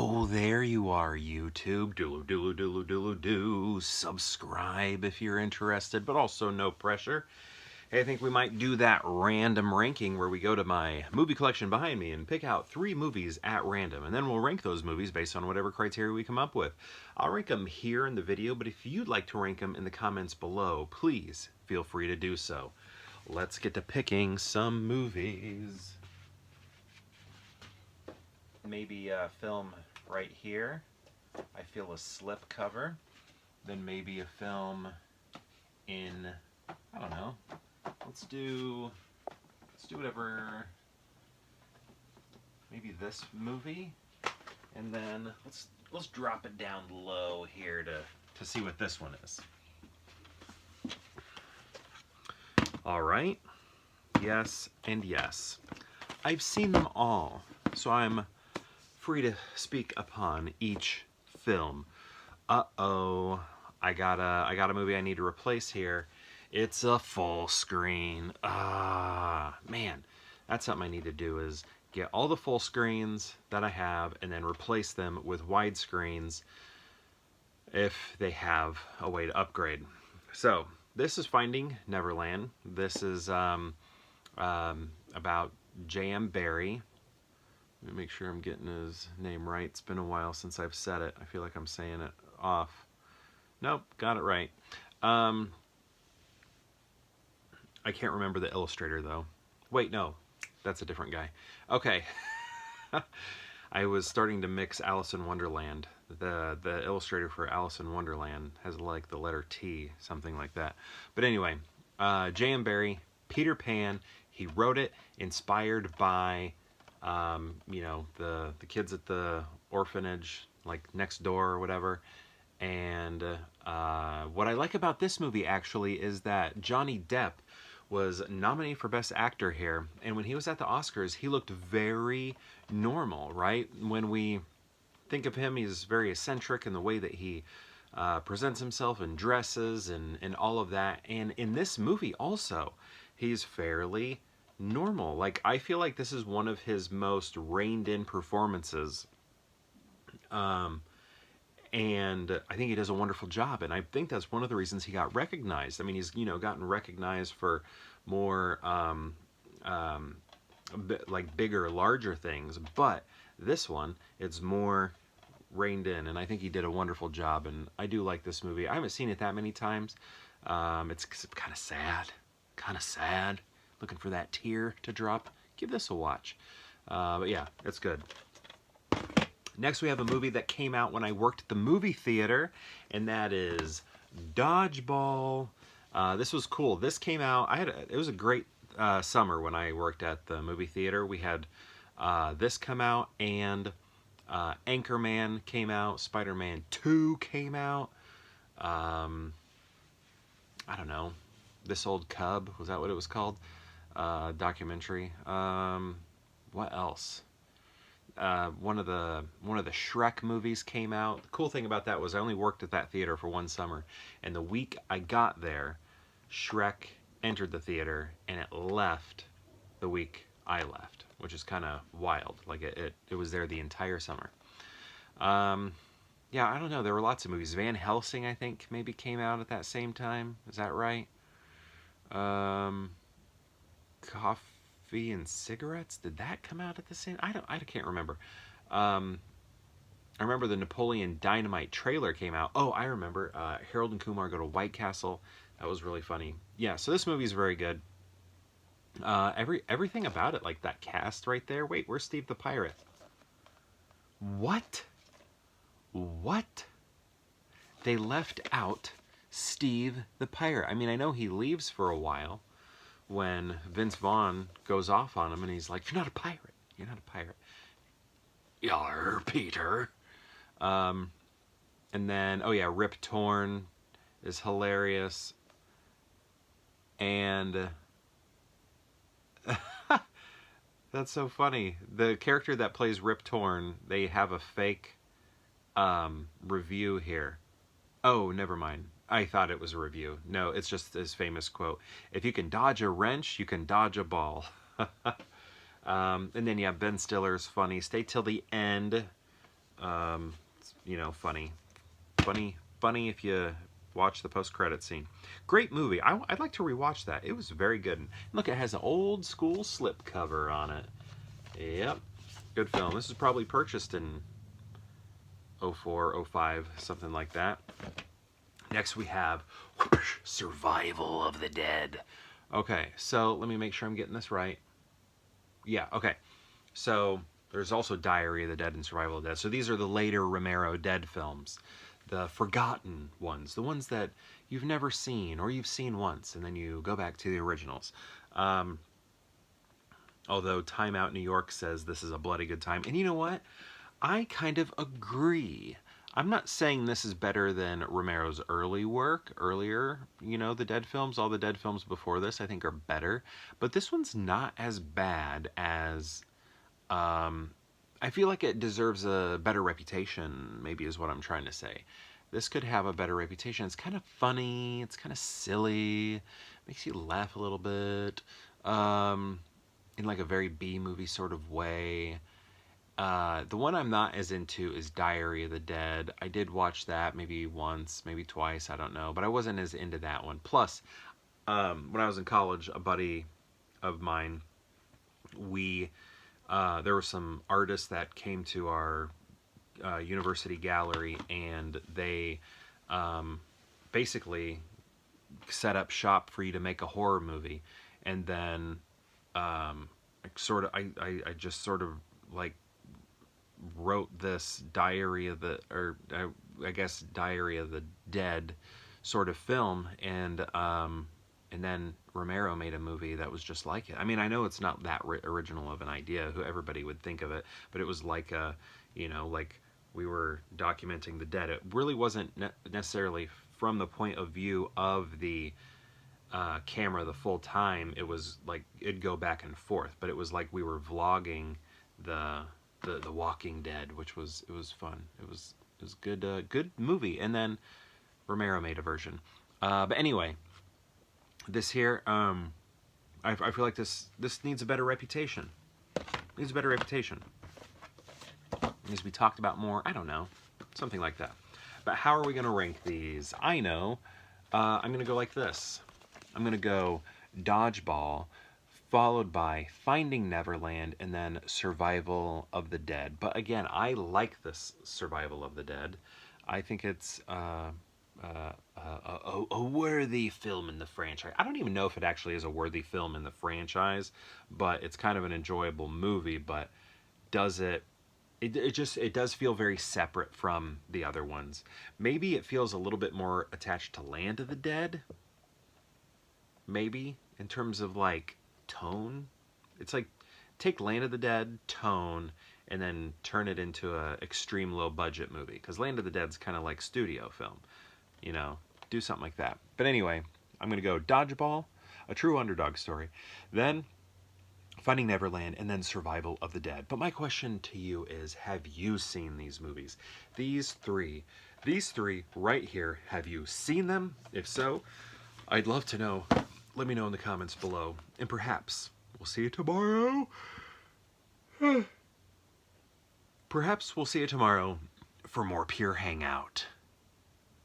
Oh, there you are, YouTube. Do. Subscribe if you're interested, but also no pressure. Hey, I think we might do that random ranking where we go to my movie collection behind me and pick out 3 movies at random, and then we'll rank those movies based on whatever criteria we come up with. I'll rank them here in the video, but if you'd like to rank them in the comments below, please feel free to do so. Let's get to picking some movies. Maybe a film right here. I feel a slip cover. Then maybe a film in, I don't know. Let's do whatever. Maybe this movie, and then let's drop it down low here to see what this one is. All right. Yes and yes. I've seen them all, so I'm free to speak upon each film. Uh-oh, I got a movie I need to replace here. It's a full screen. Man, that's something I need to do, is get all the full screens that I have and then replace them with wide screens if they have a way to upgrade. So this is Finding Neverland. This is about J.M. Barrie. Let me make sure I'm getting his name right. It's been a while since I've said it. I feel like I'm saying it off. Nope, got it right. I can't remember the illustrator though. Wait, no, that's a different guy. Okay. I was starting to mix Alice in Wonderland. The illustrator for Alice in Wonderland has like the letter T, something like that. But anyway, J.M. Barrie, Peter Pan. He wrote it inspired by you know, the kids at the orphanage, like next door or whatever. And what I like about this movie actually is that Johnny Depp was nominated for Best Actor here, and when he was at the Oscars, he looked very normal, right? When we think of him, he's very eccentric in the way that he presents himself and dresses and all of that. And in this movie also, he's fairly normal. Like, I feel like this is one of his most reined-in performances. And I think he does a wonderful job, and I think that's one of the reasons he got recognized. I mean, he's, you know, gotten recognized for more like bigger, larger things, but this one, it's more reined in, and I think he did a wonderful job, and I do like this movie. I haven't seen it that many times. It's kind of sad, looking for that tear to drop. Give this a watch. But yeah, it's good. Next, we have a movie that came out when I worked at the movie theater, and that is Dodgeball. This was cool. This came out, it was a great summer when I worked at the movie theater. We had this come out, and Anchorman came out, Spider-Man 2 came out. I don't know, This Old Cub, was that what it was called? Documentary. What else? One of the Shrek movies came out. The cool thing about that was I only worked at that theater for one summer, and the week I got there, Shrek entered the theater, and it left the week I left, which is kind of wild. Like it was there the entire summer. Yeah, I don't know. There were lots of movies. Van Helsing, I think, maybe came out at that same time. Is that right? Coffee and Cigarettes, did that come out at the same? I can't remember. I remember the Napoleon Dynamite trailer came out. Oh, I remember. Harold and Kumar Go to White Castle. That was really funny. Yeah, so this movie is very good. Everything about it, like that cast right there. Wait, where's Steve the Pirate? What? They left out Steve the Pirate. I mean, I know he leaves for a while when Vince Vaughn goes off on him, and he's like, "You're not a pirate. You're not a pirate." Yar, Peter. And then, oh yeah, Rip Torn is hilarious. And that's so funny. The character that plays Rip Torn, they have a fake review here. Oh, never mind. I thought it was a review. No, it's just his famous quote. If you can dodge a wrench, you can dodge a ball. And then, yeah, Ben Stiller's funny. Stay till the end. You know, funny if you watch the post-credit scene. Great movie. I'd like to rewatch that. It was very good. And look, it has an old school slipcover on it. Yep, good film. This is probably purchased in '04, '05, something like that. Next we have Survival of the Dead. Okay, so let me make sure I'm getting this right. Yeah, okay. So there's also Diary of the Dead and Survival of the Dead. So these are the later Romero Dead films. The forgotten ones. The ones that you've never seen or you've seen once and then you go back to the originals. Although Time Out New York says this is a bloody good time. And you know what? I kind of agree. I'm not saying this is better than Romero's early work, earlier, you know, the Dead films. All the Dead films before this, I think, are better. But this one's not as bad as... I feel like it deserves a better reputation, maybe is what I'm trying to say. This could have a better reputation. It's kind of funny. It's kind of silly. Makes you laugh a little bit. In like a very B-movie sort of way. The one I'm not as into is Diary of the Dead. I did watch that maybe once, maybe twice, I don't know. But I wasn't as into that one. Plus, when I was in college, a buddy of mine, there were some artists that came to our university gallery, and they basically set up shop for you to make a horror movie. And then I just sort of like wrote this Diary of the, or I guess Diary of the Dead sort of film, and then Romero made a movie that was just like it. I mean, I know it's not that original of an idea, who everybody would think of it, but it was like a, you know, like we were documenting the dead. It really wasn't necessarily from the point of view of the camera the full time. It was like it'd go back and forth, but it was like we were vlogging the Walking Dead, which was, it was fun. It was good, good movie. And then Romero made a version. But anyway, this here, I feel like this needs a better reputation. Needs a better reputation. Needs to be talked about more. I don't know, something like that. But how are we going to rank these? I know. I'm going to go like this. I'm going to go Dodgeball, followed by Finding Neverland, and then Survival of the Dead. But again, I like this Survival of the Dead. I think it's a worthy film in the franchise. I don't even know if it actually is a worthy film in the franchise, but it's kind of an enjoyable movie. But does it does feel very separate from the other ones. Maybe it feels a little bit more attached to Land of the Dead. Maybe in terms of like tone. It's like take Land of the Dead tone and then turn it into a extreme low budget movie, because Land of the Dead's kind of like studio film, you know, do something like that. But anyway, I'm gonna go Dodgeball, a true underdog story, then Finding Neverland, and then Survival of the Dead. But my question to you is, have you seen these movies? These three right here, have you seen them? If so, I'd love to know. Let me know in the comments below. And perhaps we'll see you tomorrow. Perhaps we'll see you tomorrow for more Pure Hangout.